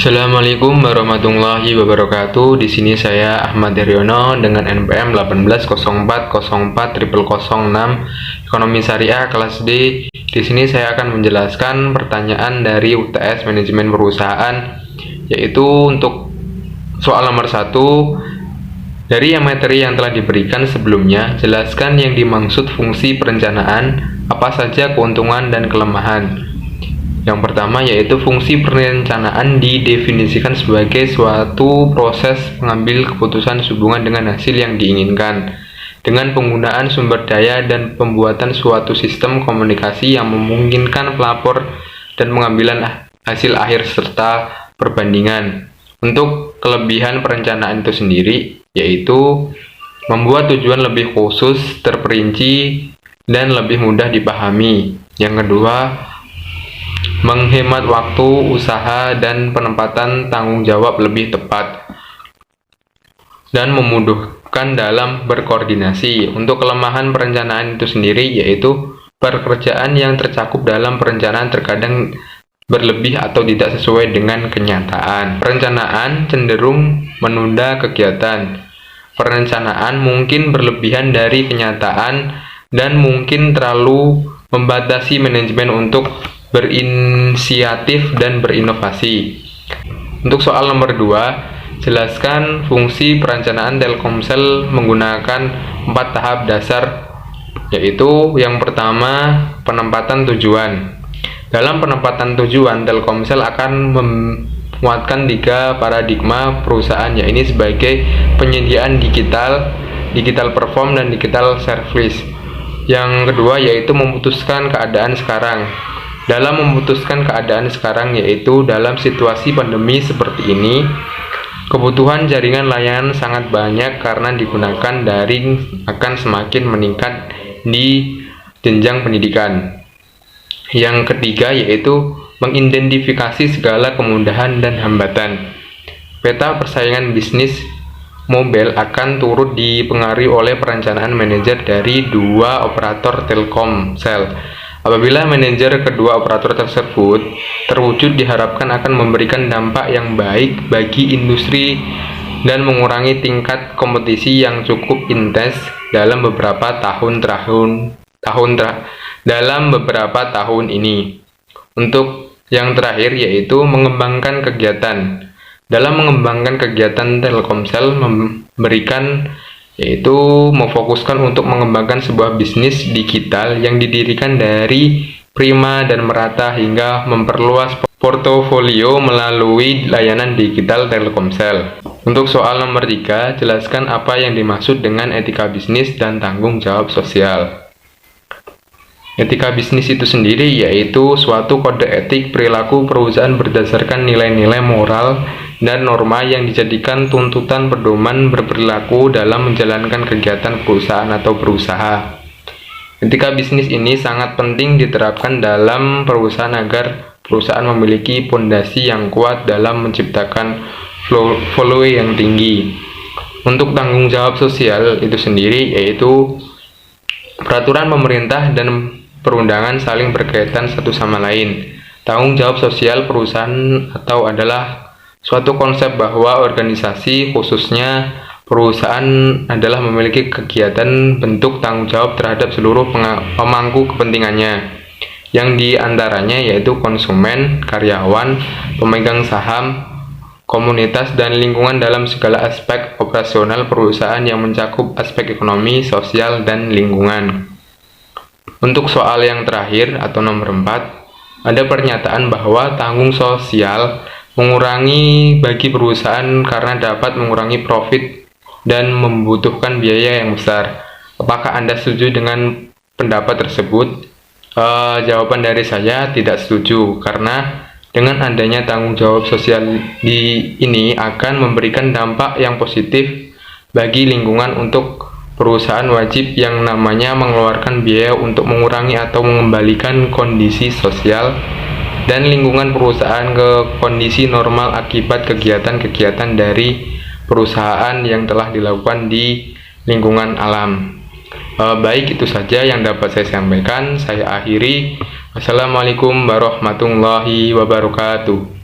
Assalamualaikum warahmatullahi wabarakatuh. Di sini saya Ahmad Daryono dengan NPM 180404006 Ekonomi Syariah kelas D. Di sini saya akan menjelaskan pertanyaan dari UTS Manajemen Perusahaan, yaitu untuk soal nomor 1. Dari materi yang telah diberikan sebelumnya, jelaskan yang dimaksud fungsi perencanaan, apa saja keuntungan dan kelemahan. Yang pertama yaitu fungsi perencanaan didefinisikan sebagai suatu proses mengambil keputusan sehubungan dengan hasil yang diinginkan dengan penggunaan sumber daya dan pembuatan suatu sistem komunikasi yang memungkinkan pelapor dan pengambilan hasil akhir serta perbandingan. Untuk kelebihan perencanaan itu sendiri yaitu membuat tujuan lebih khusus, terperinci, dan lebih mudah dipahami. Yang kedua, menghemat waktu, usaha, dan penempatan tanggung jawab lebih tepat dan memudahkan dalam berkoordinasi. Untuk kelemahan perencanaan itu sendiri yaitu pekerjaan yang tercakup dalam perencanaan terkadang berlebih atau tidak sesuai dengan kenyataan. Perencanaan cenderung menunda kegiatan. Perencanaan mungkin berlebihan dari kenyataan dan mungkin terlalu membatasi manajemen untuk berinisiatif dan berinovasi. Untuk soal nomor 2, jelaskan fungsi perencanaan Telkomsel menggunakan 4 tahap dasar, yaitu yang pertama, penempatan tujuan. Dalam penempatan tujuan, Telkomsel akan menguatkan 3 paradigma perusahaan, yaitu sebagai penyediaan digital perform, dan digital service. Yang kedua yaitu memutuskan keadaan sekarang. Dalam memutuskan keadaan sekarang yaitu dalam situasi pandemi seperti ini, kebutuhan jaringan layanan sangat banyak karena digunakan daring akan semakin meningkat di jenjang pendidikan. Yang ketiga yaitu mengidentifikasi segala kemudahan dan hambatan. Peta persaingan bisnis mobile akan turut dipengaruhi oleh perencanaan manajer dari 2 operator Telkomsel. Apabila manajer kedua operator tersebut terwujud, diharapkan akan memberikan dampak yang baik bagi industri dan mengurangi tingkat kompetisi yang cukup intens dalam beberapa tahun ini. Untuk yang terakhir yaitu mengembangkan kegiatan. Dalam mengembangkan kegiatan, Telkomsel memberikan yaitu memfokuskan untuk mengembangkan sebuah bisnis digital yang didirikan dari prima dan merata hingga memperluas portofolio melalui layanan digital Telkomsel. Untuk soal nomor 3, jelaskan apa yang dimaksud dengan etika bisnis dan tanggung jawab sosial. Etika bisnis itu sendiri yaitu suatu kode etik perilaku perusahaan berdasarkan nilai-nilai moral dan norma yang dijadikan tuntutan pedoman berperilaku dalam menjalankan kegiatan perusahaan atau berusaha. Etika bisnis ini sangat penting diterapkan dalam perusahaan agar perusahaan memiliki fondasi yang kuat dalam menciptakan value yang tinggi. Untuk tanggung jawab sosial itu sendiri yaitu peraturan pemerintah dan perundangan saling berkaitan satu sama lain. Tanggung jawab sosial perusahaan adalah suatu konsep bahwa organisasi, khususnya perusahaan, adalah memiliki kegiatan bentuk tanggung jawab terhadap seluruh pemangku kepentingannya, yang diantaranya yaitu konsumen, karyawan, pemegang saham, komunitas, dan lingkungan dalam segala aspek operasional perusahaan yang mencakup aspek ekonomi, sosial, dan lingkungan. Untuk soal yang terakhir atau nomor 4, ada pernyataan bahwa tanggung sosial mengurangi bagi perusahaan karena dapat mengurangi profit dan membutuhkan biaya yang besar. Apakah Anda setuju dengan pendapat tersebut? Jawaban dari saya tidak setuju, karena dengan adanya tanggung jawab sosial ini akan memberikan dampak yang positif bagi lingkungan. Untuk perusahaan wajib yang namanya mengeluarkan biaya untuk mengurangi atau mengembalikan kondisi sosial dan lingkungan perusahaan ke kondisi normal akibat kegiatan-kegiatan dari perusahaan yang telah dilakukan di lingkungan alam. Baik, itu saja yang dapat saya sampaikan. Saya akhiri. Wassalamualaikum warahmatullahi wabarakatuh.